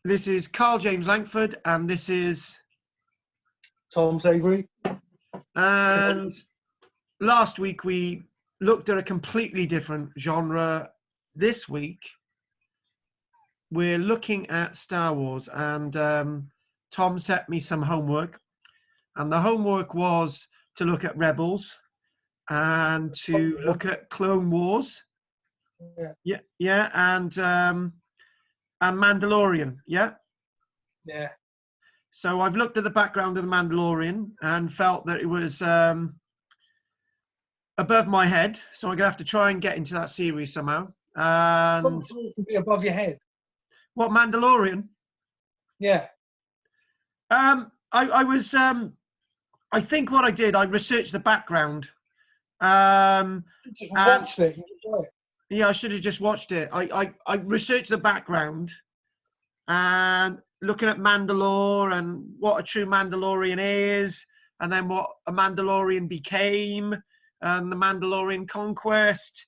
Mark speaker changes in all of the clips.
Speaker 1: This is KARL-JAMES Langford, and this is...
Speaker 2: Tom Savory.
Speaker 1: And last week we looked at a completely different genre. This week we're looking at Star Wars, and Tom set me some homework, and the homework was to look at Rebels and to look at Clone Wars. Yeah, and Mandalorian. Yeah. So I've looked at the background of the Mandalorian and felt that it was above my head. So I'm gonna have to try and get into that series somehow. And
Speaker 2: it can be above your head.
Speaker 1: What, Mandalorian?
Speaker 2: Yeah.
Speaker 1: I think what I did, I researched the background.
Speaker 2: Just watched it.
Speaker 1: Yeah, I should have just watched it. I researched the background and looking at Mandalore and what a true Mandalorian is, and then what a Mandalorian became, and the Mandalorian conquest.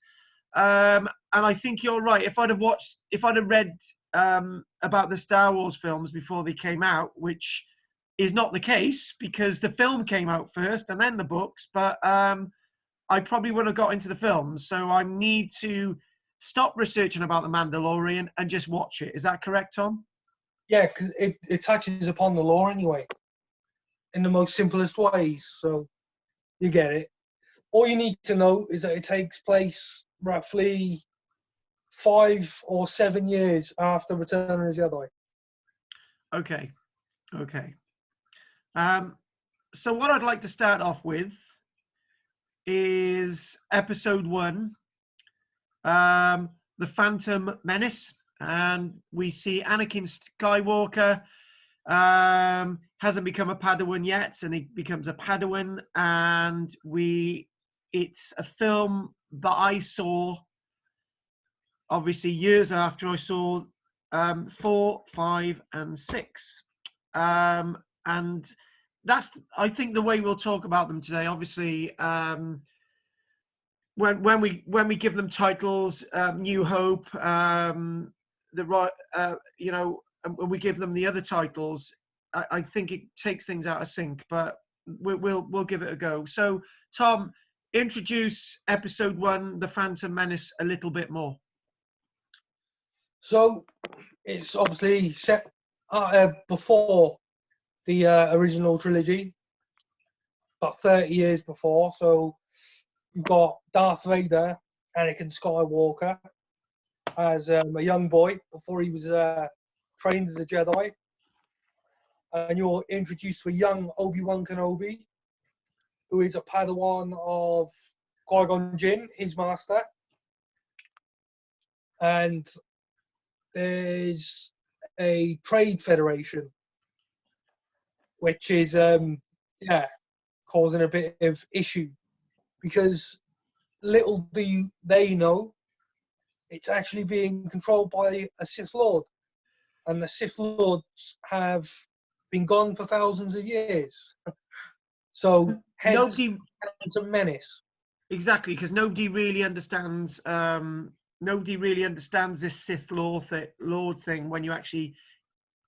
Speaker 1: And I think you're right. If I'd have read about the Star Wars films before they came out, which is not the case because the film came out first and then the books, but I probably wouldn't have got into the films. So I need to stop researching about the Mandalorian and just watch it. Is that correct, Tom?
Speaker 2: Yeah, because it touches upon the lore anyway, in the most simplest ways. So you get it. All you need to know is that it takes place roughly 5 or 7 years after Return of the Jedi.
Speaker 1: Okay. So what I'd like to start off with is episode 1, The Phantom Menace. And we see Anakin Skywalker hasn't become a Padawan yet, and he becomes a Padawan. And it's a film that I saw, obviously, years after I saw 4, 5, and 6. And that's, I think, the way we'll talk about them today. Obviously, when we give them titles, New Hope, when we give them the other titles, I think it takes things out of sync, but we'll give it a go. So, Tom, introduce episode 1, The Phantom Menace, a little bit more.
Speaker 2: So it's obviously set before the original trilogy, about 30 years before. So you've got Darth Vader, Anakin Skywalker, as a young boy before he was trained as a Jedi. And you're introduced to a young Obi-Wan Kenobi, who is a Padawan of Qui-Gon Jinn, his master. And there's a trade federation, which is, causing a bit of issue. Because little do they know, it's actually being controlled by a Sith Lord. And the Sith Lords have been gone for thousands of years. So, hence, it's a menace.
Speaker 1: Exactly, because nobody really understands this Sith Lord thing when you actually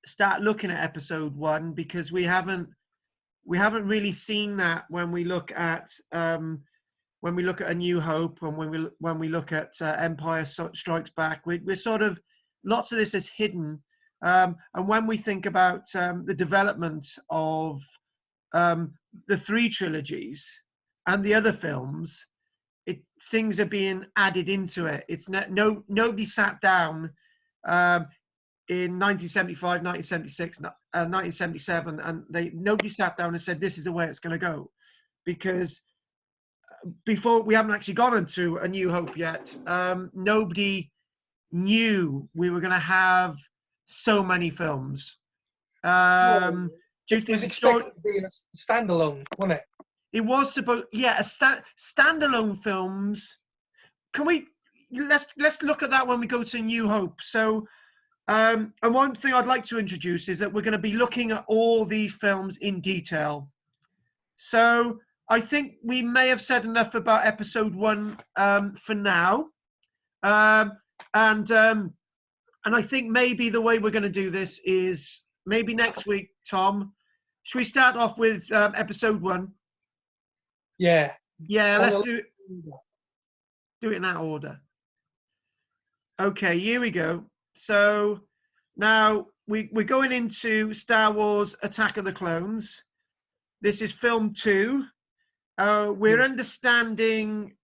Speaker 1: start looking at episode 1, because we haven't really seen that when we look at A New Hope, and when we look at Empire Strikes Back. We're sort of, lots of this is hidden. And when we think about the development of the 3 trilogies and the other films, things are being added into it. It's nobody sat down in 1975, 1976, 1977, and nobody sat down and said, this is the way it's going to go. Because before, we haven't actually gone into A New Hope yet, nobody knew we were going to have so many films.
Speaker 2: Do you think it was expected to be a standalone, wasn't it?
Speaker 1: It was supposed, standalone films. Let's look at that when we go to New Hope. So, and one thing I'd like to introduce is that we're going to be looking at all these films in detail. So I think we may have said enough about episode 1 for now. And And I think maybe the way we're going to do this is maybe next week, Tom. Should we start off with episode 1?
Speaker 2: Yeah.
Speaker 1: Yeah, let's do it. Do it in that order. Okay, here we go. So now we're going into Star Wars: Attack of the Clones. This is film 2. We're understanding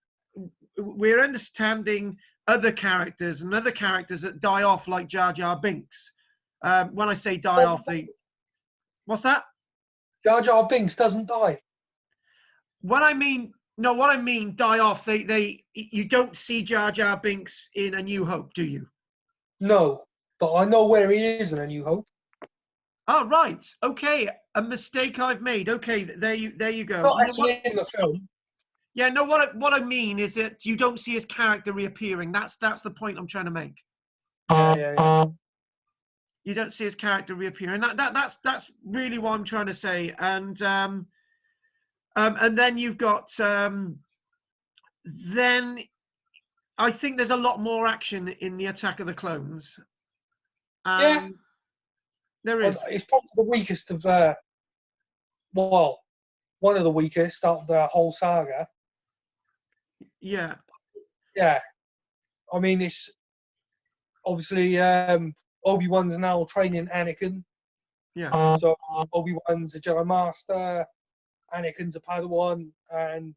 Speaker 1: other characters and other characters that die off, like Jar Jar Binks. When I say die off, what's that?
Speaker 2: Jar Jar Binks doesn't die.
Speaker 1: What I mean die off. You don't see Jar Jar Binks in A New Hope, do you?
Speaker 2: No, but I know where he is in A New Hope.
Speaker 1: Oh, right. Okay, a mistake I've made. Okay, there you go.
Speaker 2: Not actually in the film.
Speaker 1: Yeah, no. What I mean is that you don't see his character reappearing. That's the point I'm trying to make.
Speaker 2: Yeah.
Speaker 1: You don't see his character reappearing. That's really what I'm trying to say. And then you've got then I think there's a lot more action in the Attack of the Clones.
Speaker 2: Yeah.
Speaker 1: There is.
Speaker 2: It's probably the weakest of one of the weakest out of the whole saga.
Speaker 1: Yeah.
Speaker 2: Yeah. I mean, it's obviously Obi-Wan's now training Anakin.
Speaker 1: Yeah.
Speaker 2: So Obi-Wan's a Jedi Master, Anakin's a Padawan, and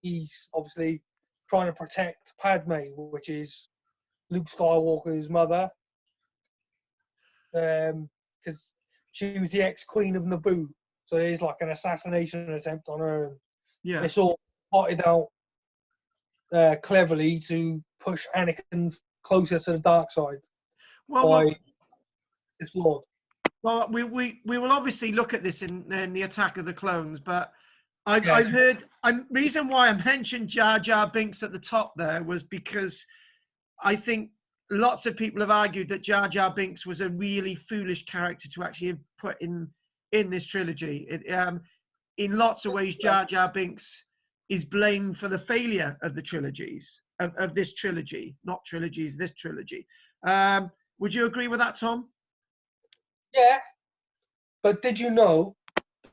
Speaker 2: he's obviously trying to protect Padme, which is Luke Skywalker's mother, because she was the ex-queen of Naboo. So there's like an assassination attempt on her, and
Speaker 1: Yeah.
Speaker 2: it's all plotted out cleverly to push Anakin closer to the dark side by his Lord.
Speaker 1: Well, we will obviously look at this in the Attack of the Clones, but I've heard. Reason why I mentioned Jar Jar Binks at the top there was because I think lots of people have argued that Jar Jar Binks was a really foolish character to actually have put in this trilogy. In lots of ways, Jar Jar Binks is blamed for the failure of the trilogies of this trilogy, not trilogies, this trilogy. Would you agree with that, Tom?
Speaker 2: Yeah, but did you know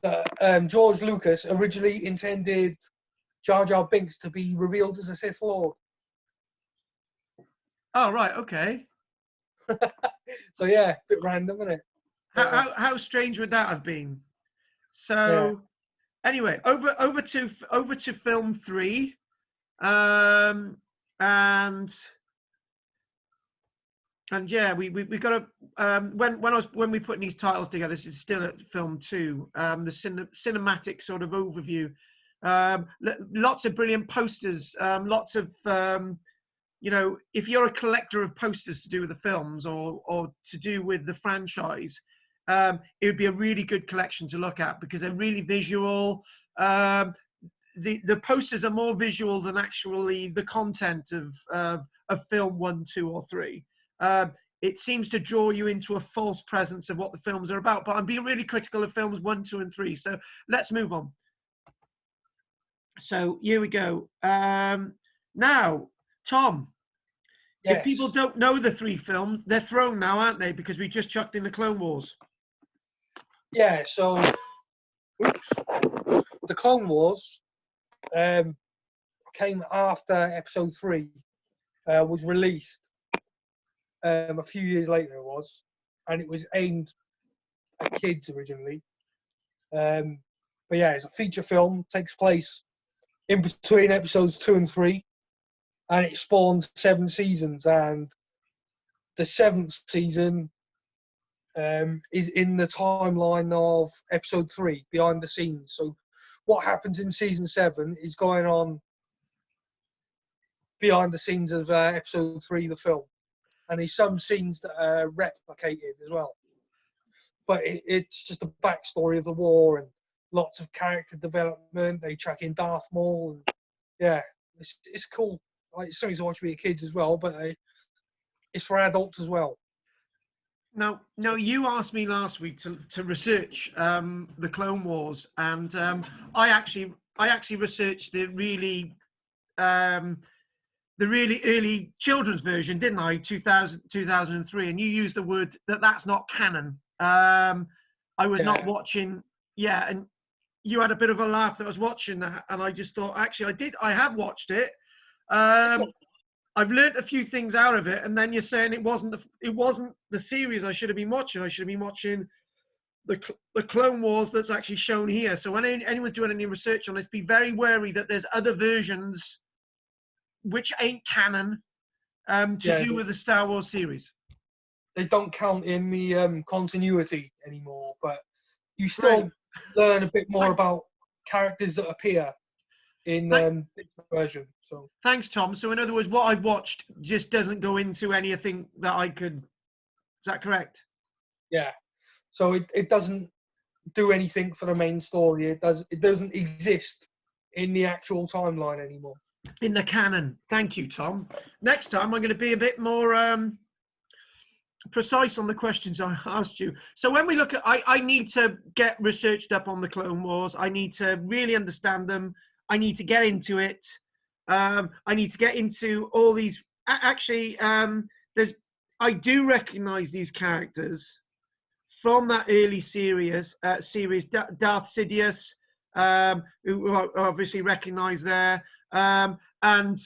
Speaker 2: that George Lucas originally intended Jar Jar Binks to be revealed as a Sith Lord?
Speaker 1: Oh, right, okay.
Speaker 2: So yeah, a bit random, isn't it?
Speaker 1: How strange would that have been? So anyway, over to film 3, and yeah, we got to when we put these titles together, this is still at film 2. The cinematic sort of overview, lots of brilliant posters, lots of if you're a collector of posters to do with the films or to do with the franchise, it would be a really good collection to look at because they're really visual. The posters are more visual than actually the content of film 1, 2, or 3. It seems to draw you into a false presence of what the films are about. But I'm being really critical of films 1, 2, and 3. So let's move on. So here we go. Now, Tom, if people don't know the 3 films, they're thrown now, aren't they? Because we just chucked in the Clone Wars.
Speaker 2: Yeah, so the Clone Wars came after Episode 3 was released. A few years later it was, and it was aimed at kids originally. But yeah, it's a feature film, takes place in between episodes 2 and 3, and it spawned 7 seasons, and the 7th season is in the timeline of episode 3, behind the scenes. So what happens in season 7 is going on behind the scenes of episode 3, the film. And there's some scenes that are replicated as well. But it's just a backstory of the war and lots of character development. They chuck in Darth Maul. And yeah, it's cool. Like, it's something to watch with your kids as well, but it's for adults as well.
Speaker 1: Now, you asked me last week to research the Clone Wars, and I actually researched the the really early children's version, didn't I? 2003, and you used the word that's not canon. I was not watching, yeah, and you had a bit of a laugh that I was watching that, and I just thought, actually, I have watched it. I've learnt a few things out of it, and then you're saying it wasn't the series I should have been watching. I should have been watching the Clone Wars that's actually shown here. So when anyone's doing any research on this, be very wary that there's other versions which ain't canon to do with the Star Wars series.
Speaker 2: They don't count in the continuity anymore, but you still learn a bit more about characters that appear in this version. So
Speaker 1: thanks, Tom. So in other words, what I've watched just doesn't go into anything that I could. Is that correct?
Speaker 2: Yeah. So it doesn't do anything for the main story. It doesn't exist in the actual timeline anymore.
Speaker 1: In the canon. Thank you, Tom. Next time, I'm going to be a bit more precise on the questions I asked you. So when we look at, I need to get researched up on the Clone Wars. I need to really understand them. I need to get into it. I need to get into all these. Actually, I do recognize these characters from that early series. Darth Sidious, who I obviously recognize there. And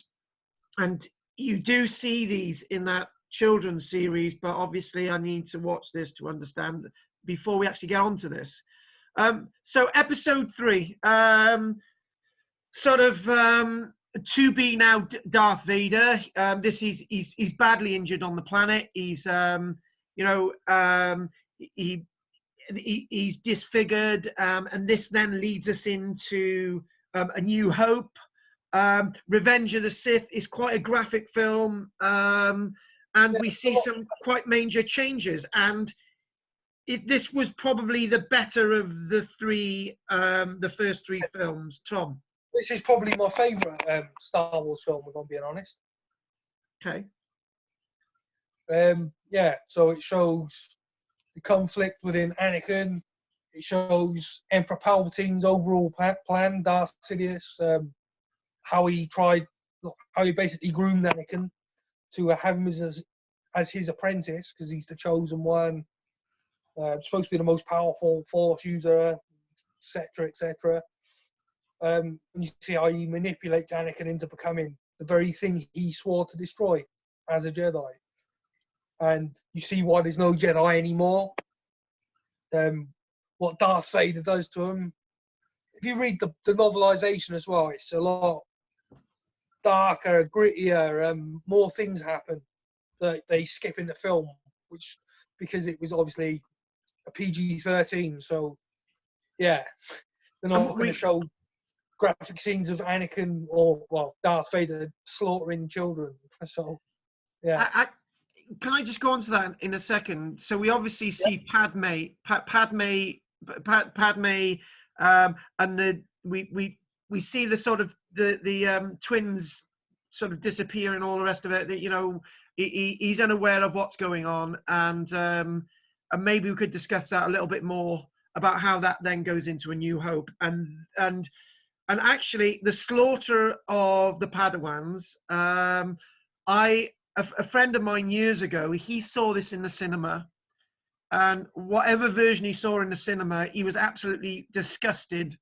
Speaker 1: you do see these in that children's series, but obviously I need to watch this to understand before we actually get onto this. So episode 3, to be now Darth Vader. He's badly injured on the planet. He's he's disfigured, and this then leads us into A New Hope. Revenge of the Sith is quite a graphic film, and we see some quite major changes. And this was probably the better of the first 3 films. Tom?
Speaker 2: This is probably my favourite Star Wars film, if I'm being honest.
Speaker 1: Okay.
Speaker 2: So it shows the conflict within Anakin. It shows Emperor Palpatine's overall plan, Darth Sidious, how he basically groomed Anakin to have him as his apprentice, because he's the chosen one, supposed to be the most powerful Force user, etc., etc. And you see how he manipulates Anakin into becoming the very thing he swore to destroy as a Jedi. And you see why there's no Jedi anymore. What Darth Vader does to him. If you read the novelization as well, it's a lot darker, grittier, more things happen that they skip in the film, which because it was obviously a PG-13, so yeah, they're not going to show graphic scenes of Anakin or Darth Vader slaughtering children. So yeah.
Speaker 1: Can I just go on to that in a second? So we obviously see Padme, and we see the sort of the twins sort of disappear and all the rest of it. That he's unaware of what's going on, and maybe we could discuss that a little bit more about how that then goes into A New Hope, and actually the slaughter of the Padawans. A friend of mine years ago, he saw this in the cinema, and whatever version he saw in the cinema, he was absolutely disgusted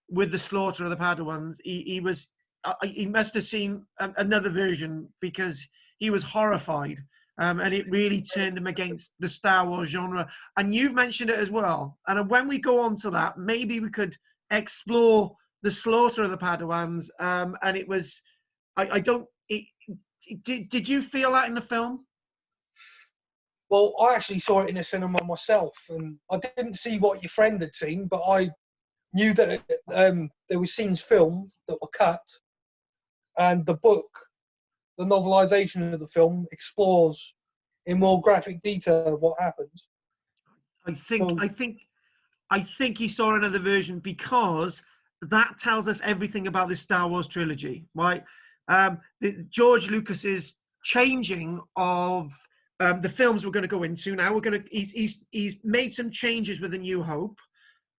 Speaker 1: with the slaughter of the Padawans. He must have seen another version because he was horrified, and it really turned him against the Star Wars genre. And you've mentioned it as well. And when we go on to that, maybe we could explore the slaughter of the Padawans. And it was, Did you feel that in the film?
Speaker 2: Well, I actually saw it in the cinema myself, and I didn't see what your friend had seen, but I knew that there were scenes filmed that were cut, and the book, the novelization of the film, explores in more graphic detail what happens.
Speaker 1: I think he saw another version because that tells us everything about this Star Wars trilogy, right? George Lucas's changing of the films we're going to go into now. He's made some changes with A New Hope,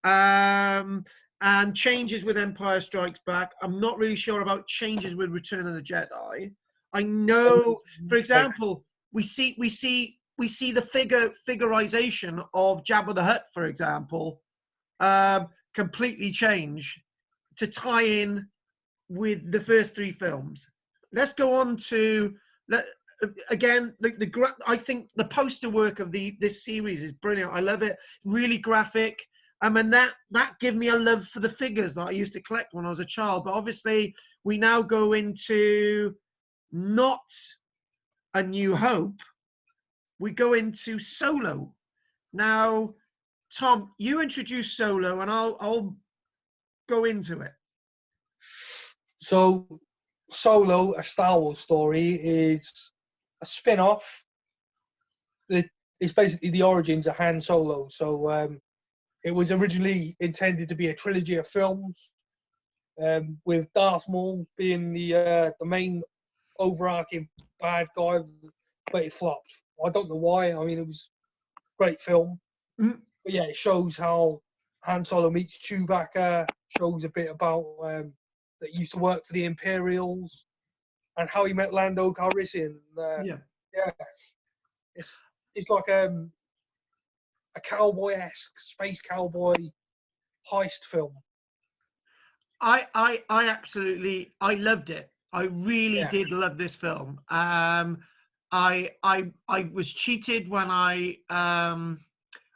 Speaker 1: and changes with Empire Strikes Back. I'm not really sure about changes with Return of the Jedi. I know, for example, we see the figurization of Jabba the Hutt, for example, completely change to tie in with the first three films. Let's go on to again. I think the poster work of this series is brilliant. I love it. Really graphic. And that gave me a love for the figures that I used to collect when I was a child. But obviously, we now go into not A New Hope. We go into Solo. Now, Tom, you introduce Solo, and I'll go into it.
Speaker 2: So, Solo, a Star Wars story, is a spin-off. It's basically the origins of Han Solo. So, it was originally intended to be a trilogy of films, with Darth Maul being the main overarching bad guy, but it flopped. I don't know why. I mean, it was a great film.
Speaker 1: Mm.
Speaker 2: But yeah, it shows how Han Solo meets Chewbacca, shows a bit about that he used to work for the Imperials, and how he met Lando Calrissian.
Speaker 1: Yeah.
Speaker 2: It's like a cowboy-esque space cowboy heist film.
Speaker 1: I absolutely loved it. I really did love this film. I was cheated when I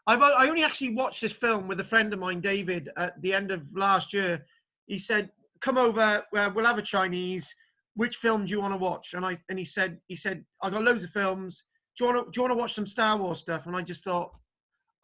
Speaker 1: only actually watched this film with a friend of mine, David, at the end of last year. He said, "Come over, we'll have a Chinese. Which film do you want to watch?" And he said, "I got loads of films. Do you want to watch some Star Wars stuff?" And I just thought,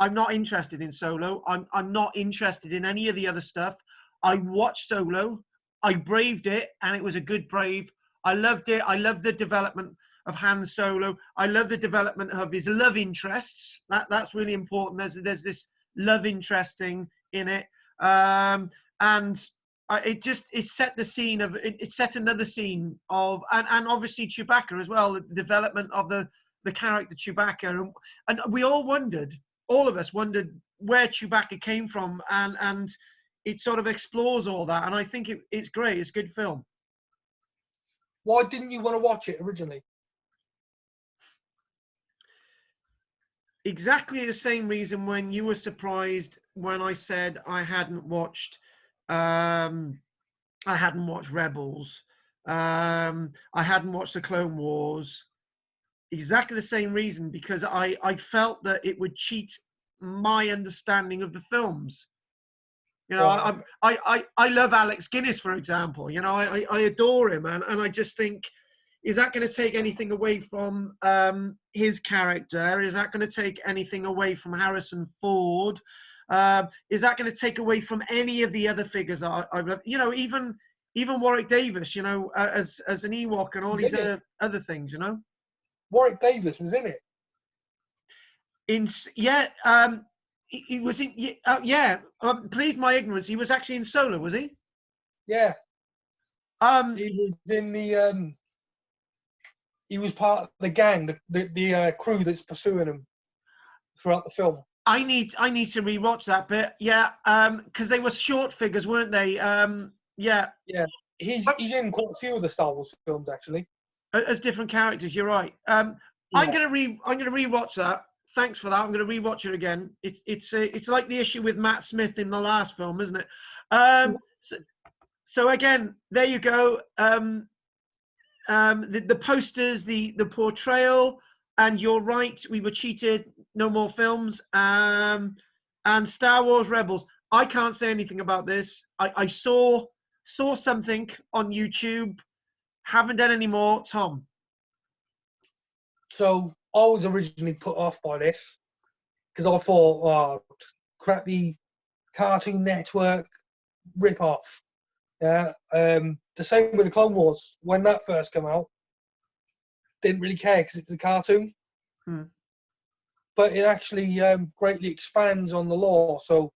Speaker 1: I'm not interested in Solo. I'm not interested in any of the other stuff. I watched Solo. I braved it, and it was a good brave. I loved it. I loved the development of Han Solo. I love the development of his love interests. That's really important. There's this love interest thing in it, and it set the scene of it set another scene of and obviously Chewbacca as well. The development of the character Chewbacca, and we all wondered. All of us wondered where Chewbacca came from, and it sort of explores all that. And I think it's great. It's a good film.
Speaker 2: Why didn't you want to watch it originally?
Speaker 1: Exactly the same reason when you were surprised when I said I hadn't watched Rebels. I hadn't watched the Clone Wars. Exactly the same reason, because I felt that it would cheat my understanding of the films. You know, I love Alex Guinness, for example. You know, I adore him, and I just think, is that going to take anything away from his character? Is that going to take anything away from Harrison Ford? Is that going to take away from any of the other figures I've loved? You know, even Warwick Davis, you know, as an Ewok and all these other things, you know.
Speaker 2: Warwick Davis was in it.
Speaker 1: He was in. Please my ignorance. He was actually in Solo, was he?
Speaker 2: Yeah. He was in the. He was part of the gang, the crew that's pursuing him throughout the film.
Speaker 1: I need to rewatch that bit. Yeah, because they were short figures, weren't they? Yeah.
Speaker 2: Yeah. He's in quite a few of the Star Wars films actually.
Speaker 1: As different characters, you're right. I'm gonna rewatch that. Thanks for that. I'm gonna rewatch it again. It's like the issue with Matt Smith in the last film, isn't it? So again, there you go. The posters, the portrayal, and you're right. We were cheated. No more films. And Star Wars Rebels. I can't say anything about this. I saw something on YouTube. Haven't done any more. Tom.
Speaker 2: So I was originally put off by this because I thought, crappy Cartoon Network rip-off. Yeah. The same with the Clone Wars. When that first came out, didn't really care because it was a cartoon. But it actually greatly expands on the lore. So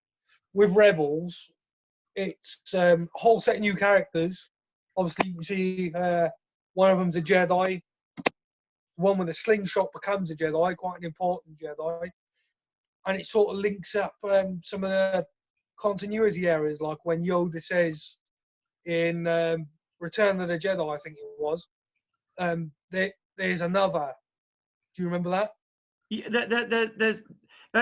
Speaker 2: with Rebels, it's a whole set of new characters. Obviously, you can see one of them's a Jedi. One with a slingshot becomes a Jedi, quite an important Jedi. And it sort of links up some of the continuity areas, like when Yoda says in Return of the Jedi, I think it was, there's another. Do you remember that?
Speaker 1: There's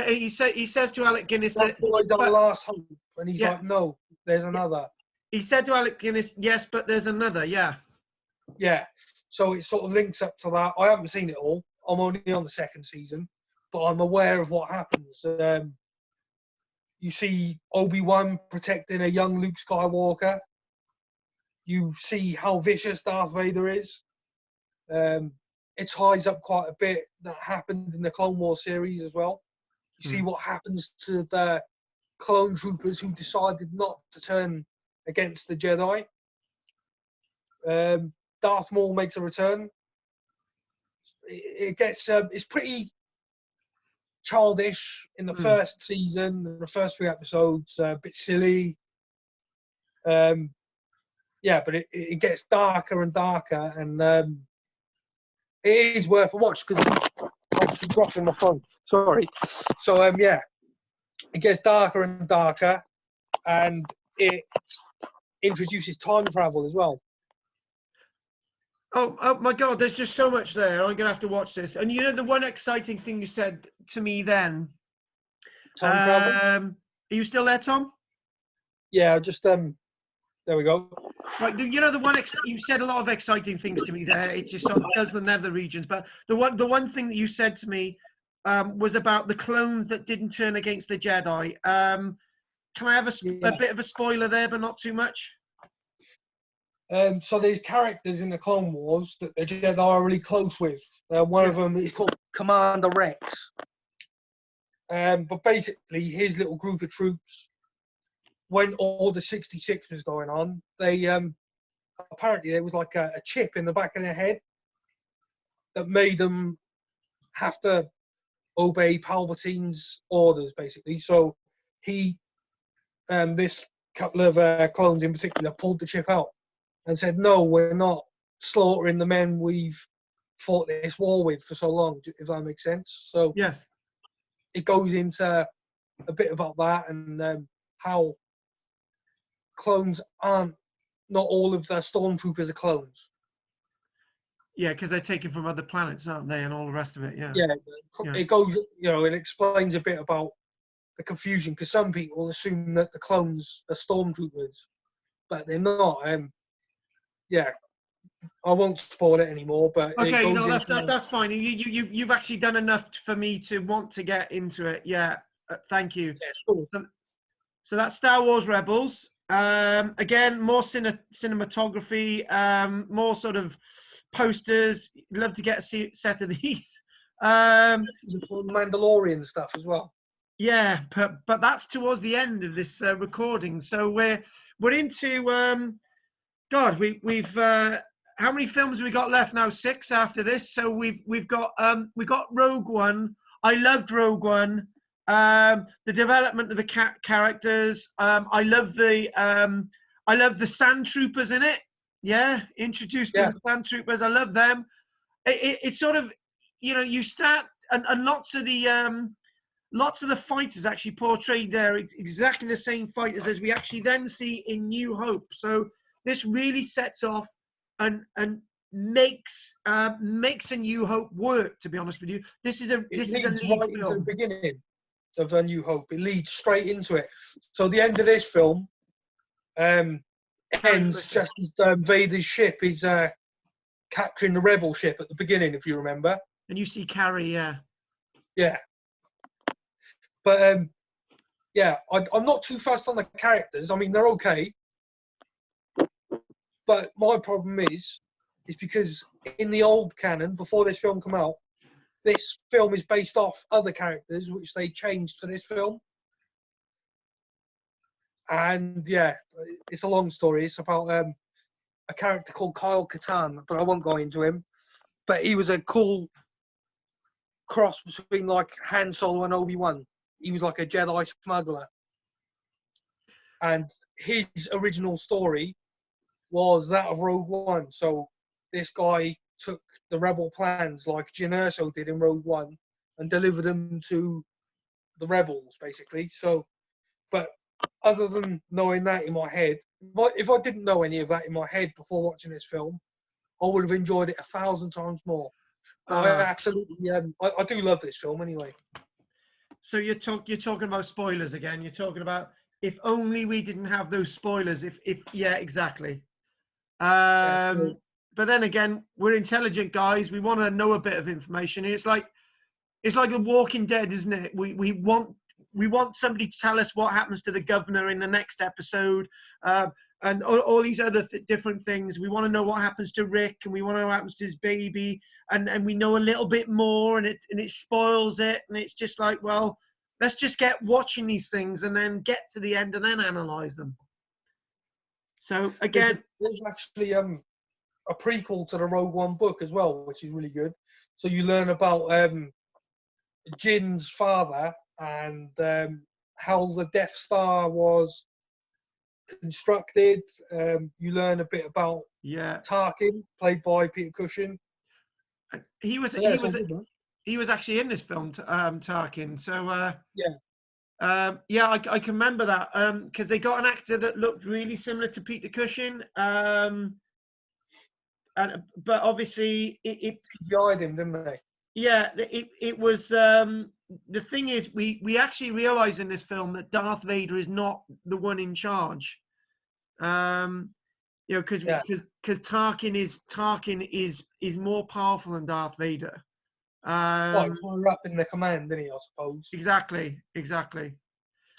Speaker 1: he says to Alec Guinness
Speaker 2: That
Speaker 1: that
Speaker 2: boy's our last hope, and he's
Speaker 1: yeah,
Speaker 2: like, no, there's another.
Speaker 1: he said to Alec Guinness, yes, but there's another. Yeah.
Speaker 2: Yeah. So it sort of links up to that. I haven't seen it all. I'm only on the second season, but I'm aware of what happens. You see Obi-Wan protecting a young Luke Skywalker. You see how vicious Darth Vader is. It ties up quite a bit that happened in the Clone Wars series as well. You see what happens to the clone troopers who decided not to turn against the Jedi. Darth Maul makes a return. It gets it's pretty childish in the first season, the first 3 episodes, a bit silly. Yeah, but it gets darker and darker, and it is worth a watch because I'm dropping my phone. Sorry. So yeah, it gets darker and darker, and it introduces time travel as well.
Speaker 1: Oh my God! There's just so much there. I'm gonna have to watch this. And you know, the one exciting thing you said to me then.
Speaker 2: Time travel.
Speaker 1: Are you still there, Tom?
Speaker 2: Yeah, just there we go.
Speaker 1: Right, you know the one you said a lot of exciting things to me there. It just sort of does the nether regions, but the one thing that you said to me was about the clones that didn't turn against the Jedi. Can I have a bit of a spoiler there, but not too much?
Speaker 2: So there's characters in the Clone Wars that the Jedi are really close with. One of them is called Commander Rex. But basically, his little group of troops, when Order 66 was going on, they apparently there was like a chip in the back of their head that made them have to obey Palpatine's orders, basically. So he, this couple of clones in particular, pulled the chip out and said, no, we're not slaughtering the men we've fought this war with for so long, if that makes sense. So
Speaker 1: yes,
Speaker 2: it goes into a bit about that and how clones aren't, not all of the stormtroopers are clones.
Speaker 1: yeah, because they're taken from other planets, aren't they, and all the rest of it. Yeah,
Speaker 2: Yeah. It goes, it explains a bit about the confusion because some people assume that the clones are stormtroopers, but they're not. Yeah, I won't spoil it anymore. But
Speaker 1: okay,
Speaker 2: it goes
Speaker 1: that's fine. You've actually done enough for me to want to get into it. Yeah, thank you.
Speaker 2: Yeah, sure.
Speaker 1: So that's Star Wars Rebels. Again, more cinematography, more sort of posters. Love to get a set of these.
Speaker 2: Mandalorian stuff as well.
Speaker 1: Yeah, but that's towards the end of this recording. So we're into God. We've how many films have we got left now? 6 after this. So we've got Rogue One. I loved Rogue One. The development of the characters. I love the sand troopers in it. Yeah, introduced to the sand troopers. I love them. It's sort of, you start and lots of the fighters actually portrayed there exactly the same fighters as we actually then see in New Hope. So this really sets off and makes a New Hope work. To be honest with you, this is a lead
Speaker 2: right
Speaker 1: film.
Speaker 2: into the beginning of A New Hope. It leads straight into it. So the end of this film ends just as Vader's ship is capturing the rebel ship at the beginning, if you remember.
Speaker 1: And you see Carrie, yeah.
Speaker 2: But I'm not too fussed on the characters. I mean, they're okay. But my problem is because in the old canon, before this film came out, this film is based off other characters which they changed for this film. And yeah, it's a long story. It's about a character called Kyle-Katarn, but I won't go into him. But he was a cool cross between like Han Solo and Obi-Wan. He was like a Jedi smuggler. And his original story was that of Rogue One. So this guy took the rebel plans like Jyn Erso did in Rogue One and delivered them to the rebels, basically. So, but other than knowing that in my head, if I didn't know any of that in my head before watching this film, I would have enjoyed it 1,000 times more. But I absolutely, I do love this film anyway.
Speaker 1: So you're talking about spoilers again. You're talking about if only we didn't have those spoilers. If yeah, exactly. But then again, we're intelligent guys. We want to know a bit of information. It's like The Walking Dead, isn't it? We want somebody to tell us what happens to the governor in the next episode, and all these other different things. We want to know what happens to Rick, and we want to know what happens to his baby, and we know a little bit more, and it spoils it, and it's just like, well, let's just get watching these things and then get to the end and then analyze them. So again,
Speaker 2: there's actually a prequel to the Rogue One book as well, which is really good. So you learn about Jin's father and how the Death Star was constructed. You learn a bit about Tarkin, played by Peter Cushing.
Speaker 1: He was actually in this film, Tarkin. So I can remember that because they got an actor that looked really similar to Peter Cushing. But obviously it
Speaker 2: CGI'd him, didn't they?
Speaker 1: Yeah, it was. The thing is, we actually realize in this film that Darth Vader is not the one in charge. Because Tarkin is more powerful than Darth Vader.
Speaker 2: He's higher up in the command, didn't he? I suppose.
Speaker 1: Exactly.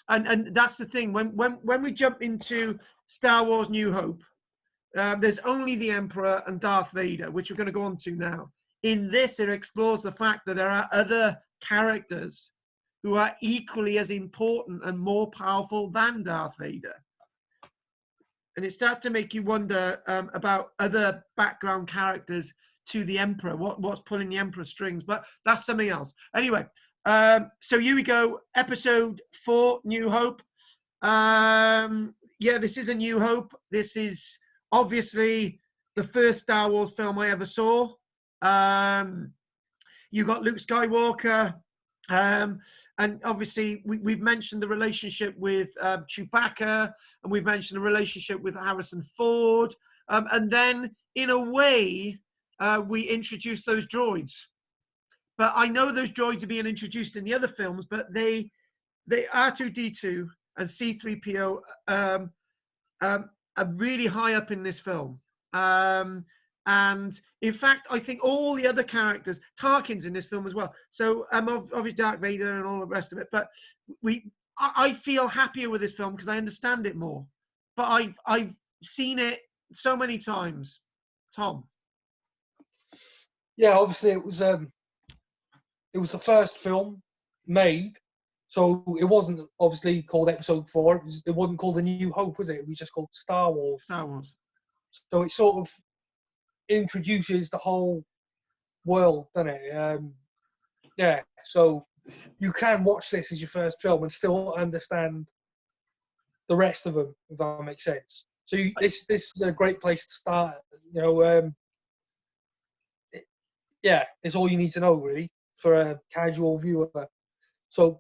Speaker 1: And that's the thing. When we jump into Star Wars: New Hope, there's only the Emperor and Darth Vader, which we're going to go on to now. In this, it explores the fact that there are other characters who are equally as important and more powerful than Darth Vader. And it starts to make you wonder about other background characters to the Emperor, what's pulling the Emperor's strings, but that's something else. Anyway, so here we go, episode 4, New Hope. This is A New Hope. This is obviously the first Star Wars film I ever saw. You got Luke Skywalker, and obviously we've mentioned the relationship with Chewbacca, and we've mentioned the relationship with Harrison Ford, and then in a way we introduced those droids. But I know those droids are being introduced in the other films, but they R2-D2 and C-3PO are really high up in this film. And in fact, I think all the other characters, Tarkin's in this film as well. So obviously Darth Vader and all the rest of it. But I feel happier with this film because I understand it more. But I've seen it so many times. Tom.
Speaker 2: Yeah, obviously it was the first film made, so it wasn't obviously called Episode 4. It wasn't called A New Hope, was it? It was just called Star Wars.
Speaker 1: Star Wars.
Speaker 2: So it sort of introduces the whole world, doesn't it? So you can watch this as your first film and still understand the rest of them, if that makes sense. So this is a great place to start. It's all you need to know really for a casual viewer. So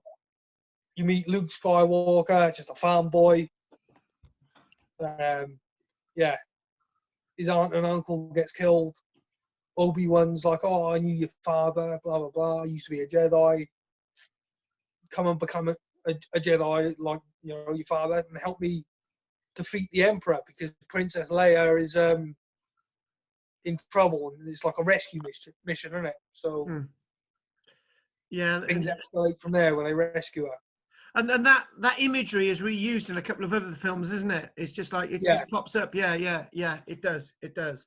Speaker 2: you meet Luke Skywalker, just a farm boy. His aunt and uncle gets killed. Obi-Wan's like, oh, I knew your father, blah, blah, blah. I used to be a Jedi. Come and become a Jedi like, your father and help me defeat the Emperor because Princess Leia is in trouble and it's like a rescue mission, isn't it? So things escalate from there when they rescue her.
Speaker 1: And then that imagery is reused in a couple of other films, isn't it? It's just like it just pops up. Yeah, it does. It's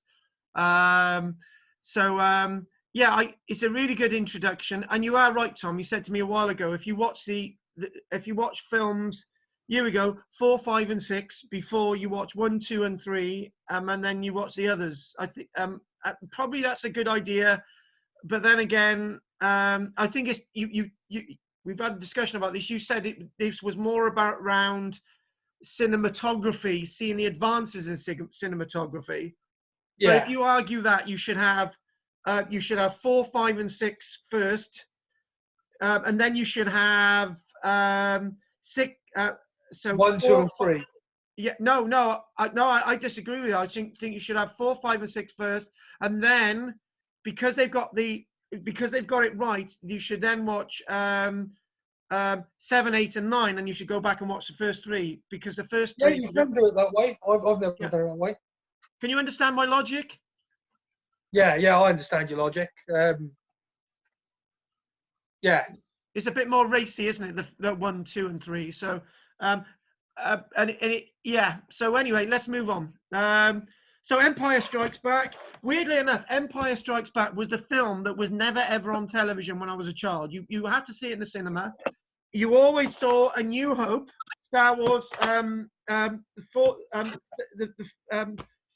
Speaker 1: a really good introduction. And you are right, Tom. You said to me a while ago, if you watch if you watch films, here we go, 4, 5, and 6 before you watch 1, 2, and 3, and then you watch the others. I think probably that's a good idea. But then again, I think it's you. We've had a discussion about this. You said this was more around cinematography, seeing the advances in cinematography. Yeah. But if you argue that, you should have 4, 5, and 6 first, and then you should have 6. So
Speaker 2: 1, 2, and 3.
Speaker 1: Yeah, no, I disagree with you. I think you should have 4, 5, and 6 first, and then because they've got it right, you should then watch 7, 8, and 9, and you should go back and watch the first 3 because the first
Speaker 2: Yeah,
Speaker 1: 3.
Speaker 2: you can do it that way. I've never
Speaker 1: Yeah.
Speaker 2: done it that way.
Speaker 1: Can you understand my logic?
Speaker 2: Yeah, I understand your logic. Yeah.
Speaker 1: It's a bit more racy, isn't it? The 1, 2, and 3. So, yeah. So anyway, let's move on. So Empire Strikes Back. Weirdly enough, Empire Strikes Back was the film that was never ever on television when I was a child. You had to see it in the cinema. You always saw A New Hope, Star Wars,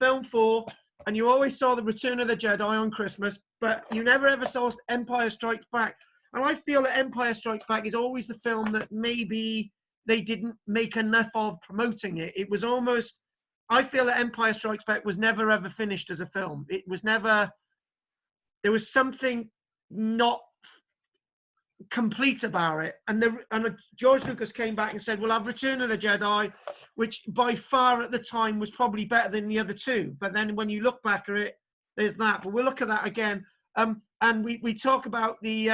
Speaker 1: film 4, and you always saw The Return of the Jedi on Christmas, but you never ever saw Empire Strikes Back. And I feel that Empire Strikes Back is always the film that maybe they didn't make enough of promoting it. It was almost, I feel that Empire Strikes Back was never ever finished as a film. It was never, there was something not complete about it. And George Lucas came back and said, "Well, I've Return of the Jedi," which by far at the time was probably better than the other 2. But then when you look back at it, there's that. But we'll look at that again. And we talk about the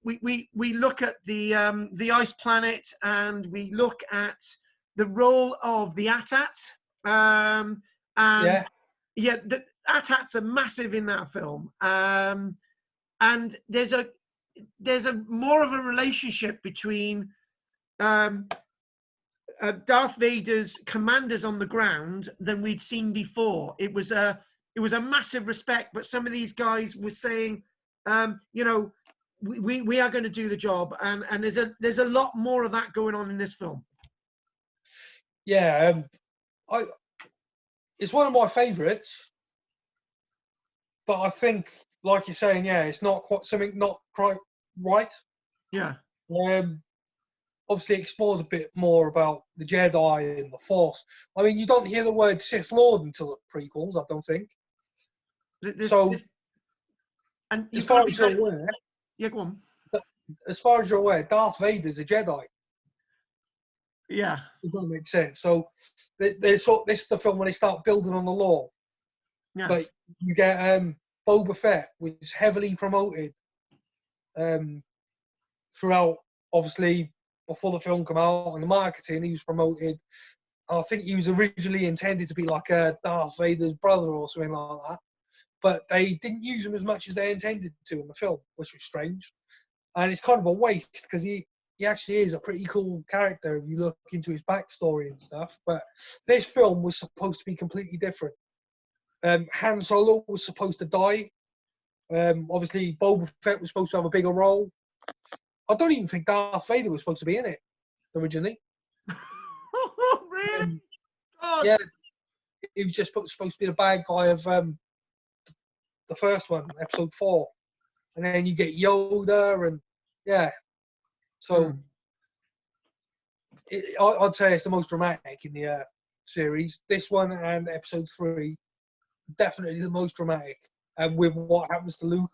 Speaker 1: we look at the ice planet, and we look at the role of the AT-AT. And yeah, the AT-ATs are massive in that film. And there's a more of a relationship between Darth Vader's commanders on the ground than we'd seen before. It was a massive respect, but some of these guys were saying, you know, we are going to do the job, and there's a lot more of that going on in this film.
Speaker 2: Yeah, it's one of my favourites, but I think, like you're saying, yeah, it's not quite right.
Speaker 1: Yeah.
Speaker 2: Obviously, it explores a bit more about the Jedi and the Force. I mean, you don't hear the word Sith Lord until the prequels, I don't think.
Speaker 1: And
Speaker 2: as far as you're aware,
Speaker 1: yeah, go on.
Speaker 2: As far as you're aware, Darth Vader's a Jedi.
Speaker 1: Yeah.
Speaker 2: It doesn't make sense. So this is the film when they start building on the lore.
Speaker 1: Yeah.
Speaker 2: But you get Boba Fett, which is heavily promoted throughout, obviously, before the film came out, and the marketing, he was promoted. I think he was originally intended to be like a Darth Vader's brother or something like that. But they didn't use him as much as they intended to in the film, which was strange. And it's kind of a waste because he actually is a pretty cool character if you look into his backstory and stuff. But this film was supposed to be completely different. Han Solo was supposed to die. Obviously, Boba Fett was supposed to have a bigger role. I don't even think Darth Vader was supposed to be in it originally.
Speaker 1: Really?
Speaker 2: Yeah, he was just supposed to be the bad guy of the first one, episode 4. And then you get Yoda, and yeah. So I'd say it's the most dramatic in the series. This one and episode 3, definitely the most dramatic. And with what happens to Luke,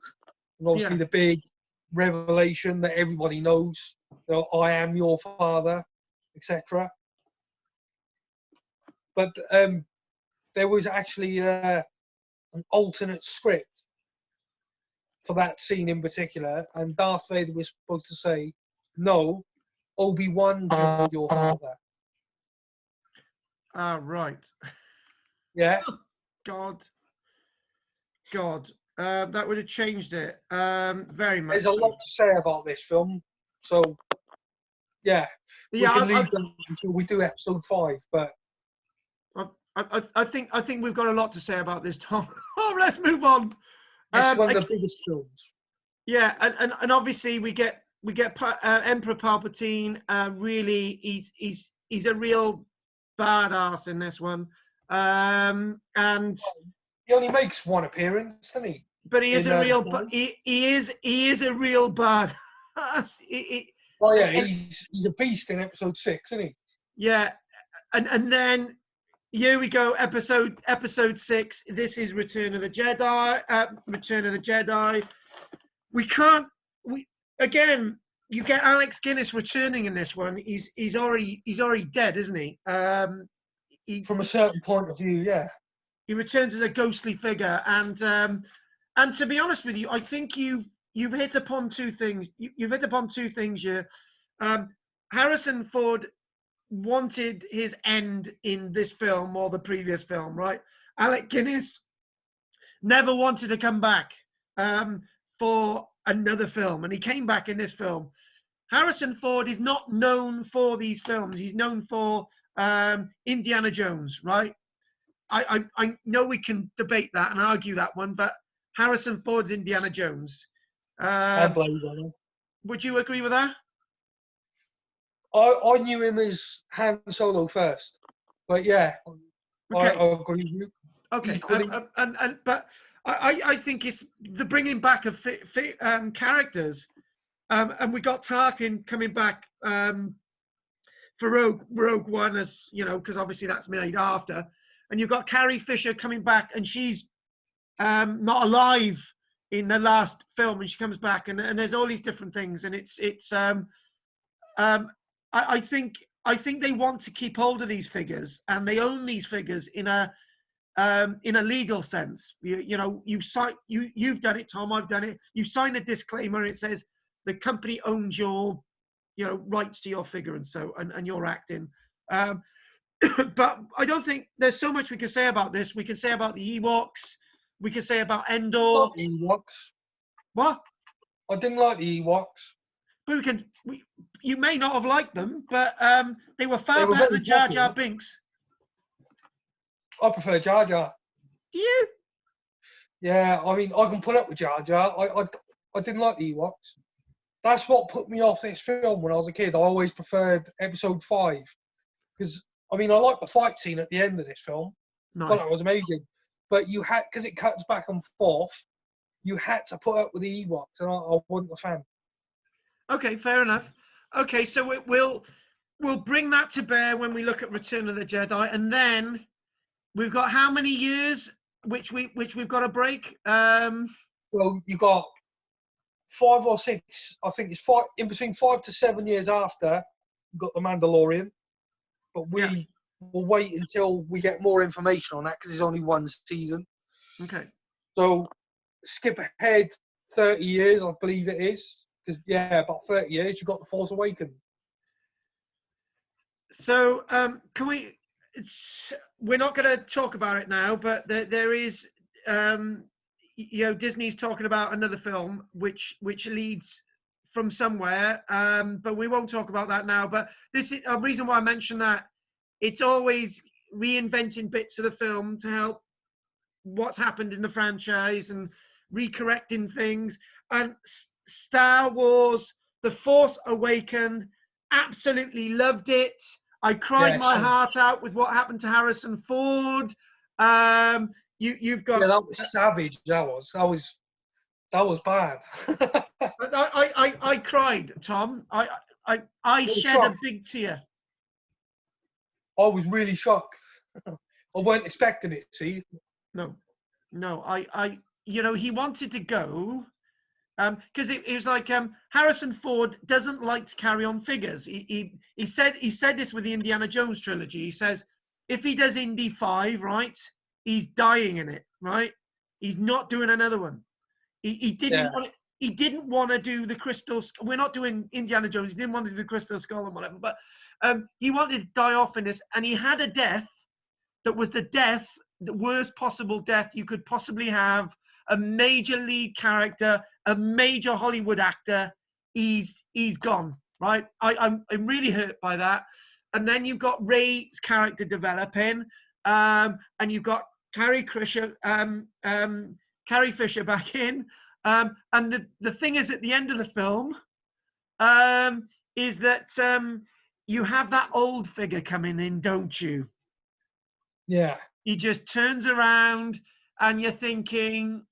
Speaker 2: and obviously the big revelation that everybody knows, that I am your father, etc. But there was actually an alternate script for that scene in particular, and Darth Vader was supposed to say, "No, Obi-Wan killed your father."
Speaker 1: Right.
Speaker 2: Yeah.
Speaker 1: God. That would have changed it very much.
Speaker 2: There's a lot to say about this film, so yeah, we can leave them until we do episode 5. But
Speaker 1: I think we've got a lot to say about this, Tom. Let's move on.
Speaker 2: It's one of the biggest films.
Speaker 1: Yeah, and obviously we get Emperor Palpatine. Really, he's a real badass in this one. And
Speaker 2: he only makes one appearance, doesn't he?
Speaker 1: But he is a real. He is a real badass.
Speaker 2: Oh yeah, he's a beast in episode 6, isn't he?
Speaker 1: Yeah, and then here we go, episode 6. This is Return of the Jedi. Return of the Jedi. We you get Alex Guinness returning in this one. He's already dead, isn't he?
Speaker 2: From a certain point of view, yeah.
Speaker 1: He returns as a ghostly figure, and to be honest with you, I think you've hit upon two things. You've hit upon two things here. Harrison Ford wanted his end in this film or the previous film, right? Alec Guinness never wanted to come back for another film, and he came back in this film. Harrison Ford is not known for these films. He's known for Indiana Jones, right? I know we can debate that and argue that one, but Harrison Ford's Indiana Jones.
Speaker 2: And Blade Runner.
Speaker 1: Would you agree with that?
Speaker 2: I knew him as Han Solo first, but yeah,
Speaker 1: Okay.
Speaker 2: I agree with you.
Speaker 1: Okay, but I think it's the bringing back of characters, and we got Tarkin coming back for Rogue One, as you know, because obviously that's made after, and you've got Carrie Fisher coming back, and she's not alive in the last film, and she comes back, and there's all these different things, and I think they want to keep hold of these figures, and they own these figures in a legal sense. You've done it, Tom. I've done it. You sign a disclaimer, and it says the company owns your, rights to your figure, and your acting. But I don't think there's so much we can say about this. We can say about the Ewoks. We can say about Endor.
Speaker 2: Not the Ewoks.
Speaker 1: What?
Speaker 2: I didn't like the Ewoks.
Speaker 1: But you may not have liked them, but they were far better than Jar Jar Binks.
Speaker 2: I prefer Jar Jar.
Speaker 1: Do you?
Speaker 2: Yeah, I mean, I can put up with Jar Jar. I didn't like the Ewoks. That's what put me off this film when I was a kid. I always preferred episode 5. Because, I mean, I like the fight scene at the end of this film.
Speaker 1: Nice.
Speaker 2: I thought that was amazing. But you had, because it cuts back and forth, you had to put up with the Ewoks, and I wasn't a fan.
Speaker 1: Okay, fair enough. Okay, so we'll bring that to bear when we look at Return of the Jedi, and then we've got how many years which we've got a break?
Speaker 2: Well, you got 5 or 6. I think it's 5 in between 5 to 7 years after you got the Mandalorian, but we will wait until we get more information on that because there's only one season.
Speaker 1: Okay.
Speaker 2: So skip ahead 30 years, I believe it is. Because, about 30 years, you've got The Force Awakens.
Speaker 1: So, can we... we're not going to talk about it now, but there is... Disney's talking about another film, which leads from somewhere, but we won't talk about that now. But this is a reason why I mention that. It's always reinventing bits of the film to help what's happened in the franchise and recorrecting things. And Star Wars, The Force Awakens, absolutely loved it. I cried my heart out with what happened to Harrison Ford. You've got...
Speaker 2: Yeah, that was savage. That was bad.
Speaker 1: I cried, Tom. I shed a big tear.
Speaker 2: I was really shocked. I weren't expecting it, see?
Speaker 1: No. He wanted to go because it was like Harrison Ford doesn't like to carry on figures. He said this with the Indiana Jones trilogy. He says if he does Indy 5, right, he's dying in it, right? He's not doing another one. He didn't want to do the Crystal Skull. We're not doing Indiana Jones. He didn't want to do the Crystal Skull and whatever, but he wanted to die off in this, and he had a death that was the worst possible death you could possibly have. A major lead character, a major Hollywood actor, he's gone, right? I'm really hurt by that. And then you've got Rey's character developing, and you've got Carrie Fisher back in. And the thing is, at the end of the film, is that you have that old figure coming in, don't you?
Speaker 2: Yeah.
Speaker 1: He just turns around, and you're thinking,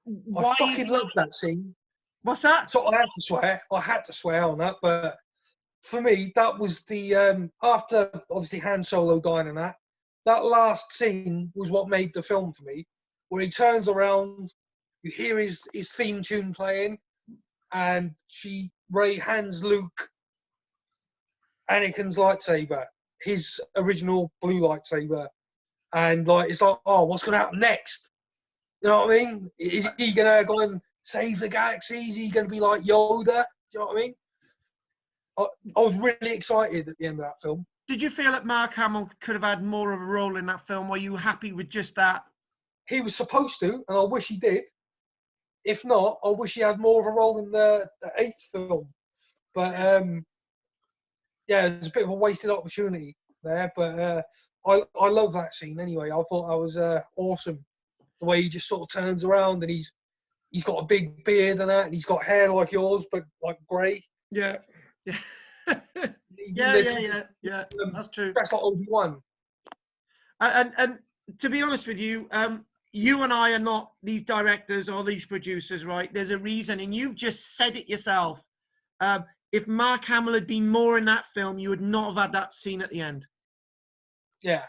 Speaker 1: why?
Speaker 2: I fucking love that scene.
Speaker 1: What's that?
Speaker 2: So I had to swear on that, but for me, that was the after obviously Han Solo dying and that last scene was what made the film for me, where he turns around, you hear his theme tune playing, and she Rey hands Luke Anakin's lightsaber, his original blue lightsaber, and like it's like, oh, what's gonna happen next? You know what I mean? Is he gonna go and save the galaxy? Is he gonna be like Yoda? You know what I mean? I was really excited at the end of that film.
Speaker 1: Did you feel that Mark Hamill could have had more of a role in that film? Were you happy with just that?
Speaker 2: He was supposed to, and I wish he did. If not, I wish he had more of a role in the 8th film. But yeah, it was a bit of a wasted opportunity there. But I love that scene anyway. I thought that was awesome. The way he just sort of turns around and he's got a big beard and that, and he's got hair like yours, but like grey.
Speaker 1: Yeah. Yeah. Yeah. That's true.
Speaker 2: That's like Obi-Wan.
Speaker 1: And to be honest with you, you and I are not these directors or these producers, right? There's a reason, and you've just said it yourself. If Mark Hamill had been more in that film, you would not have had that scene at the end.
Speaker 2: Yeah.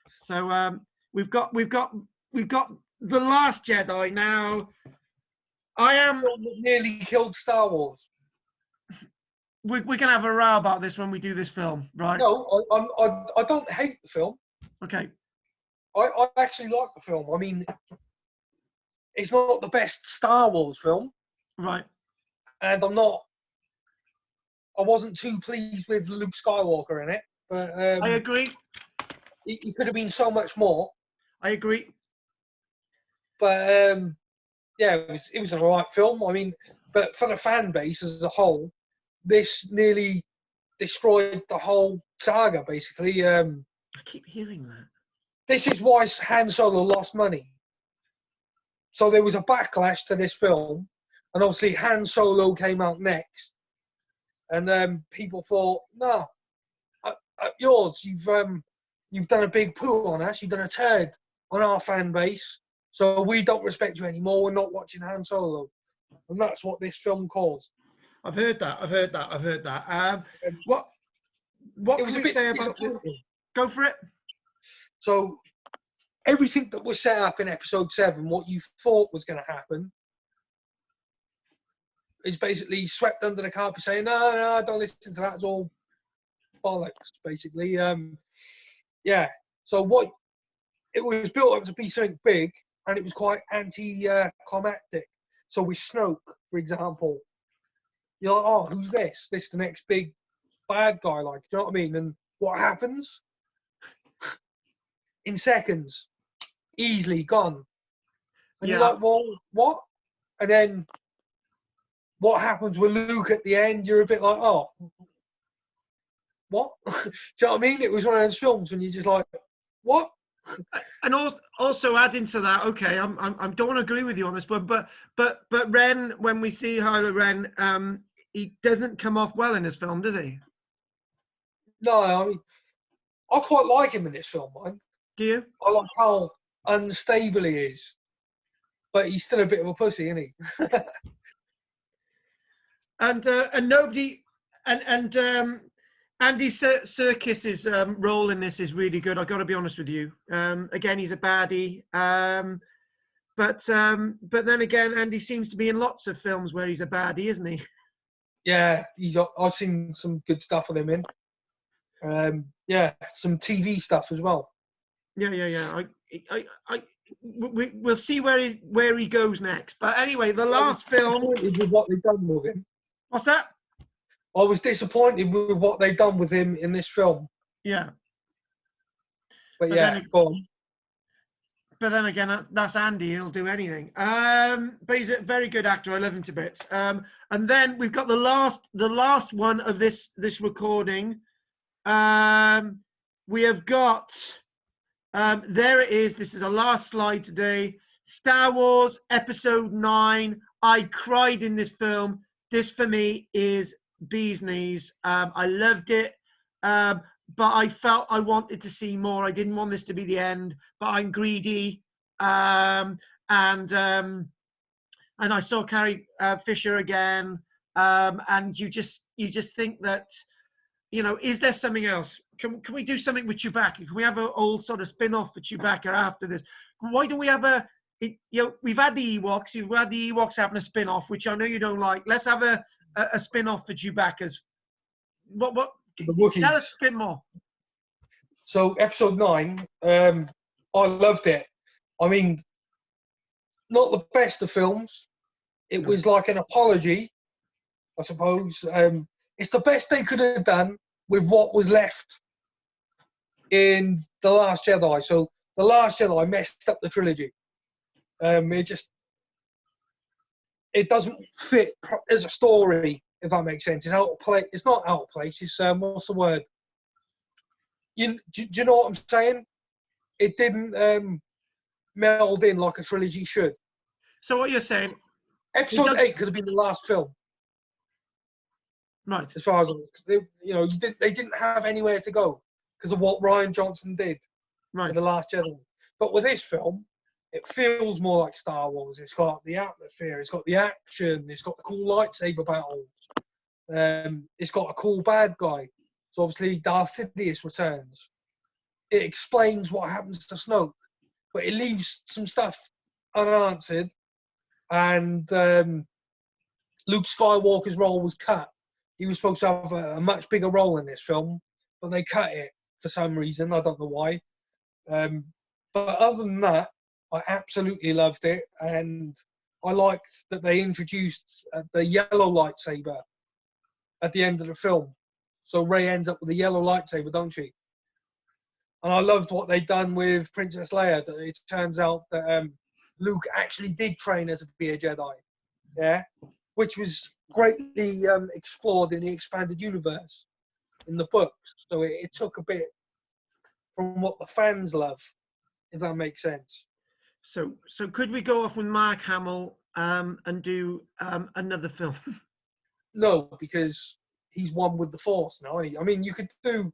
Speaker 1: So we've got The Last Jedi now. I am
Speaker 2: nearly killed Star Wars.
Speaker 1: We're gonna have a row about this when we do this film, right?
Speaker 2: No, I don't hate the film.
Speaker 1: Okay.
Speaker 2: I actually like the film. I mean, it's not the best Star Wars film.
Speaker 1: Right.
Speaker 2: And I wasn't too pleased with Luke Skywalker in it. But
Speaker 1: I agree.
Speaker 2: He could have been so much more.
Speaker 1: I agree.
Speaker 2: But yeah, it was an alright film. I mean, but for the fan base as a whole, this nearly destroyed the whole saga, basically.
Speaker 1: I keep hearing that.
Speaker 2: This is why Han Solo lost money. So there was a backlash to this film, and obviously Han Solo came out next, and people thought, no, yours, you've done a big poo on us, you've done a turd on our fan base, so we don't respect you anymore, we're not watching Han Solo. And that's what this film caused.
Speaker 1: I've heard that. What can we say about it? Go for it.
Speaker 2: So everything that was set up in episode 7, what you thought was going to happen, is basically swept under the carpet saying, no, don't listen to that, it's all bollocks, basically. Yeah, so what it was built up to be something big, and it was quite anti-climactic. So with Snoke, for example, you're like, oh, who's this? This is the next big bad guy, like, do you know what I mean? And what happens? In seconds, easily gone. And you're like, well, what? And then what happens with Luke at the end? You're a bit like, oh, what? Do you know what I mean? It was one of those films when you're just like, what?
Speaker 1: And also adding to that, okay, I don't want to agree with you on this, but Ren, when we see Kylo Ren, he doesn't come off well in this film, does he?
Speaker 2: No, I mean, I quite like him in this film, man.
Speaker 1: Do you?
Speaker 2: I like how unstable he is, but he's still a bit of a pussy, isn't he?
Speaker 1: And nobody, and Andy Serkis's role in this is really good. I've got to be honest with you. Again, he's a baddie, but then again, Andy seems to be in lots of films where he's a baddie, isn't he?
Speaker 2: Yeah, I've seen some good stuff on him in. Yeah, some TV stuff as well.
Speaker 1: Yeah. We'll see where he goes next. But anyway, the last film.
Speaker 2: With what they've done with him.
Speaker 1: What's that?
Speaker 2: I was disappointed with what they've done with him in this film.
Speaker 1: Yeah.
Speaker 2: But yeah, go on.
Speaker 1: But then again, that's Andy. He'll do anything. But he's a very good actor. I love him to bits. And then we've got the last one of this recording. We have got. There it is. This is the last slide today. Star Wars Episode 9. I cried in this film. This for me is bee's knees. I loved it, but I felt I wanted to see more. I didn't want this to be the end, but I'm greedy. And I saw Carrie Fisher again, and you just think that, you know, is there something else? Can we do something with Chewbacca? Can we have an old sort of spin-off for Chewbacca after this? Why don't we have we've had the Ewoks. You've had the Ewoks having a spin-off, which I know you don't like. Let's have a a spin-off for Chewbacca's. What?
Speaker 2: The
Speaker 1: Tell us
Speaker 2: Wookiees.
Speaker 1: a bit more.
Speaker 2: So episode 9, I loved it. I mean, not the best of films. It was like an apology, I suppose. It's the best they could have done with what was left in The Last Jedi. So The Last Jedi messed up the trilogy. It doesn't fit as a story, if that makes sense. It's out of place. It's not out of place. It's what's the word? Do you know what I'm saying? It didn't meld in like a trilogy should.
Speaker 1: So what you're saying?
Speaker 2: Episode 8 could have been the last film,
Speaker 1: Right.
Speaker 2: as far as they didn't have anywhere to go because of what Rian Johnson did for The Last Jedi. But with this film, it feels more like Star Wars. It's got the atmosphere, it's got the action, it's got the cool lightsaber battles. It's got a cool bad guy. So obviously Darth Sidious returns. It explains what happens to Snoke, but it leaves some stuff unanswered. And Luke Skywalker's role was cut. He was supposed to have a much bigger role in this film, but they cut it for some reason. I don't know why. But other than that, I absolutely loved it, and I liked that they introduced the yellow lightsaber at the end of the film. So Rey ends up with a yellow lightsaber, don't she? And I loved what they'd done with Princess Leia. That it turns out that Luke actually did train as to be a Jedi, yeah, which was greatly explored in the expanded universe in the books. So it took a bit from what the fans love, if that makes sense.
Speaker 1: So could we go off with Mark Hamill and do another film?
Speaker 2: No, because he's one with the Force now. I mean, you could do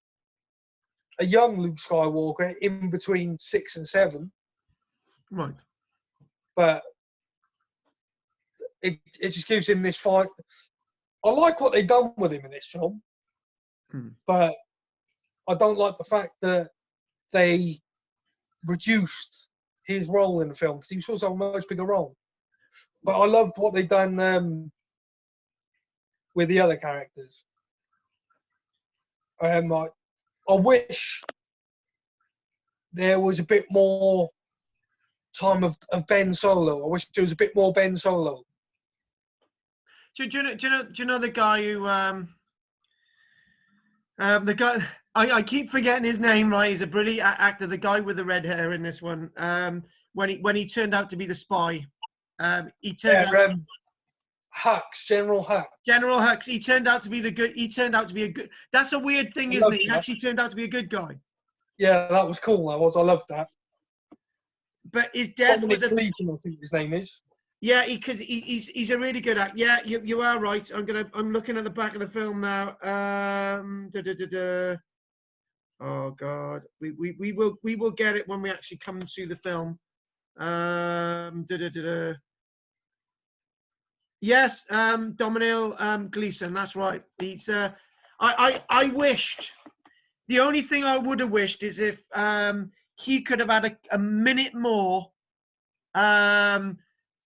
Speaker 2: a young Luke Skywalker in between 6 and 7,
Speaker 1: Right.
Speaker 2: but it just gives him this fight. I like what they've done with him in this film, but I don't like the fact that they reduced his role in the film because he was supposed to have a much bigger role. But I loved what they've done with the other characters. I wish there was a bit more time of Ben Solo. I wish there was a bit more Ben Solo.
Speaker 1: Do you know the guy who the guy I keep forgetting his name, right? He's a brilliant actor, the guy with the red hair in this one. When he turned out to be the spy. He turned out
Speaker 2: Hux, General Hux.
Speaker 1: General Hux. He turned out to be a good. That's a weird thing, isn't it? He actually turned out to be a good guy.
Speaker 2: Yeah, that was cool. I loved that.
Speaker 1: But his death was a.
Speaker 2: Gleason, I think his name is.
Speaker 1: Yeah, because he's a really good actor. Yeah, you are right. I'm looking at the back of the film now. Oh God, we will get it when we actually come to the film. Yes, Domhnall Gleeson. That's right. He's. I wished. The only thing I would have wished is if he could have had a minute more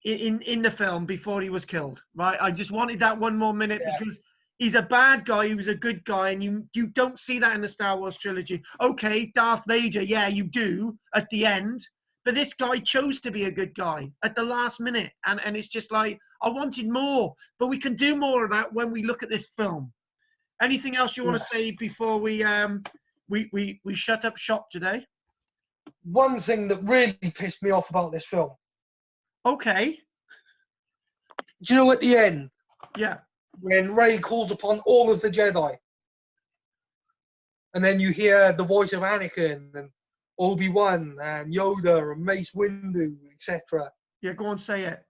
Speaker 1: in the film before he was killed. Right. I just wanted that one more minute because he's a bad guy who's a good guy, and you don't see that in the Star Wars trilogy. Okay, Darth Vader, yeah, you do at the end. But this guy chose to be a good guy at the last minute. And it's just like, I wanted more. But we can do more of that when we look at this film. Anything else you want to say before we shut up shop today?
Speaker 2: One thing that really pissed me off about this film.
Speaker 1: Okay.
Speaker 2: Do you know at the end?
Speaker 1: Yeah.
Speaker 2: When Rey calls upon all of the Jedi. And then you hear the voice of Anakin and Obi-Wan and Yoda and Mace Windu, etc.
Speaker 1: Yeah, go on, say it.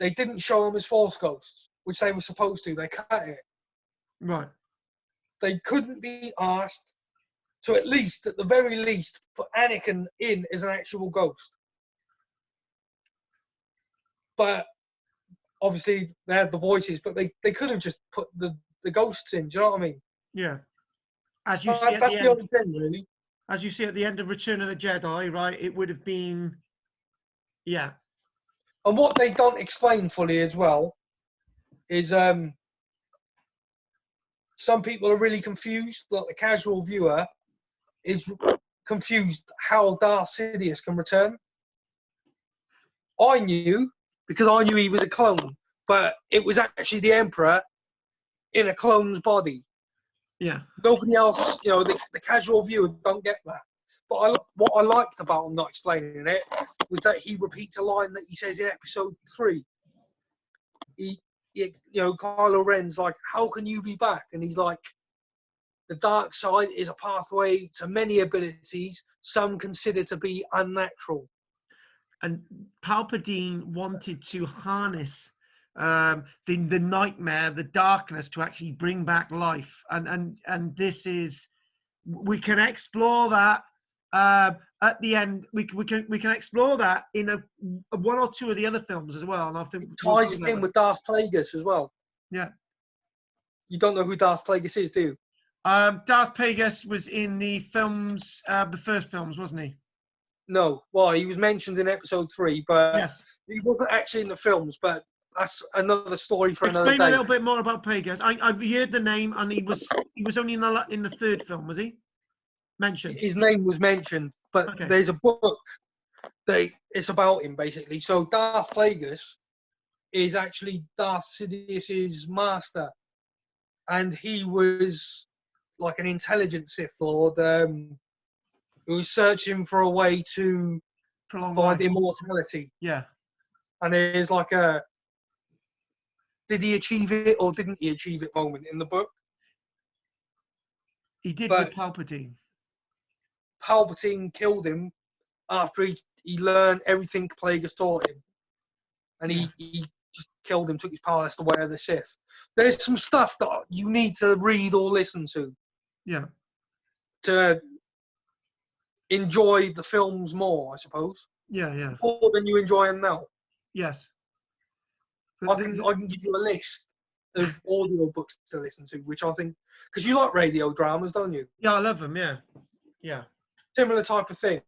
Speaker 2: They didn't show them as Force ghosts, which they were supposed to. They cut it.
Speaker 1: Right.
Speaker 2: They couldn't be asked to at the very least, put Anakin in as an actual ghost. But obviously they had the voices, but they could have just put the ghosts in. Do you know what I mean?
Speaker 1: Yeah. As you see at
Speaker 2: that's
Speaker 1: the
Speaker 2: the
Speaker 1: end,
Speaker 2: only thing, really.
Speaker 1: As you see at the end of Return of the Jedi, right? It would have been, yeah.
Speaker 2: And what they don't explain fully as well is some people are really confused. Like the casual viewer is confused how Darth Sidious can return. I knew because I knew he was a clone, but it was actually the Emperor in a clone's body.
Speaker 1: Yeah.
Speaker 2: Nobody else, the casual viewer don't get that. But what I liked about him not explaining it was that he repeats a line that he says in episode 3. Kylo Ren's like, "How can you be back?" And he's like, "The dark side is a pathway to many abilities some consider to be unnatural."
Speaker 1: And Palpatine wanted to harness the nightmare, the darkness, to actually bring back life. And this is, we can explore that at the end. We can explore that in a one or two of the other films as well. And I think
Speaker 2: It ties in with Darth Plagueis as well.
Speaker 1: Yeah.
Speaker 2: You don't know who Darth Plagueis is, do you?
Speaker 1: Darth Plagueis was in the films, the first films, wasn't he?
Speaker 2: No. Well, he was mentioned in episode 3, but
Speaker 1: Yes.
Speaker 2: he wasn't actually in the films. But that's another story for another day.
Speaker 1: Explain a little bit more about Plagueis. I've heard the name, and he was only in the third film, was he? Mentioned.
Speaker 2: His name was mentioned, but
Speaker 1: Okay.
Speaker 2: there's a book that it's about him basically. So Darth Plagueis is actually Darth Sidious's master, and he was like an intelligent Sith Lord who was searching for a way to
Speaker 1: Prolonged
Speaker 2: find
Speaker 1: life.
Speaker 2: immortality.
Speaker 1: Yeah.
Speaker 2: And there's like a did he achieve it or didn't he achieve it moment in the book.
Speaker 1: He did
Speaker 2: But
Speaker 1: with Palpatine.
Speaker 2: Palpatine killed him after he learned everything Plagueis taught him. And he just killed him, took his power. That's the way of the Sith. There's some stuff that you need to read or listen to.
Speaker 1: Yeah.
Speaker 2: To enjoy the films more, I suppose.
Speaker 1: Yeah, yeah.
Speaker 2: More than you enjoy them now.
Speaker 1: Yes.
Speaker 2: I can give you a list of audio books to listen to, which I think, because you like radio dramas, don't you?
Speaker 1: Yeah, I love them. Yeah. Yeah.
Speaker 2: Similar type of thing.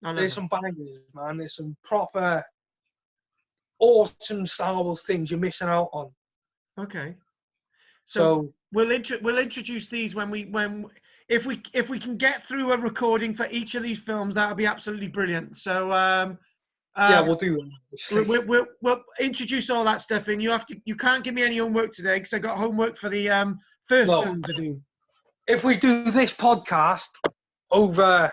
Speaker 1: There's
Speaker 2: some bangers, man. There's some proper awesome Star Wars things you're missing out on.
Speaker 1: Okay. So we'll introduce these if we can get through a recording for each of these films. That would be absolutely brilliant. So
Speaker 2: yeah, we'll do
Speaker 1: that. We'll introduce all that stuff in. You can't give me any homework today because I got homework for the first film to do.
Speaker 2: If we do this podcast over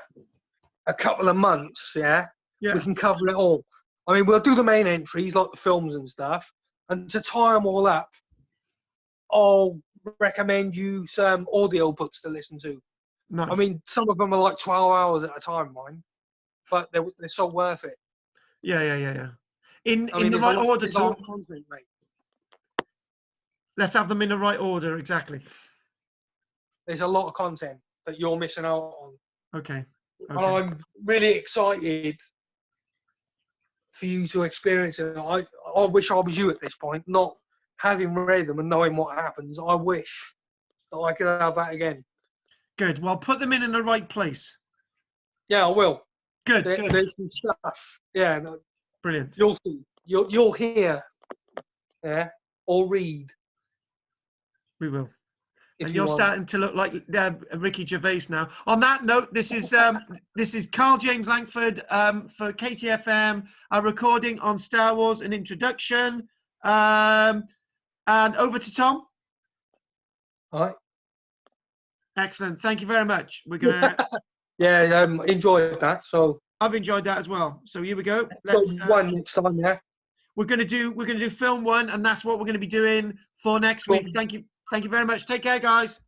Speaker 2: a couple of months, we can cover it all. I mean, we'll do the main entries like the films and stuff, and to tie them all up, I'll recommend you some audio books to listen to.
Speaker 1: Nice.
Speaker 2: I mean, some of them are like 12 hours at a time, mine, but they're so worth it.
Speaker 1: Yeah. In the right order, Tom.
Speaker 2: Content, mate.
Speaker 1: Let's have them in the right order, exactly.
Speaker 2: There's a lot of content that you're missing out on.
Speaker 1: Okay.
Speaker 2: And I'm really excited for you to experience it. I wish I was you at this point, not having read them and knowing what happens. I wish that I could have that again.
Speaker 1: Good. Well, put them in the right place.
Speaker 2: Yeah, I will.
Speaker 1: Good.
Speaker 2: There's some stuff. Yeah.
Speaker 1: Brilliant.
Speaker 2: You'll see. You'll hear. Yeah. Or read.
Speaker 1: We will. And you're starting to look like Ricky Gervais now. On that note, this is KARL-JAMES Langford for KTFM, a recording on Star Wars, an introduction. And over to Tom.
Speaker 2: All right.
Speaker 1: Excellent. Thank you very much. We're gonna.
Speaker 2: Yeah, enjoyed that. So
Speaker 1: I've enjoyed that as well. So here we go.
Speaker 2: Let's one next time. Yeah.
Speaker 1: We're gonna do film 1, and that's what we're gonna be doing for next week. Thank you very much. Take care, guys.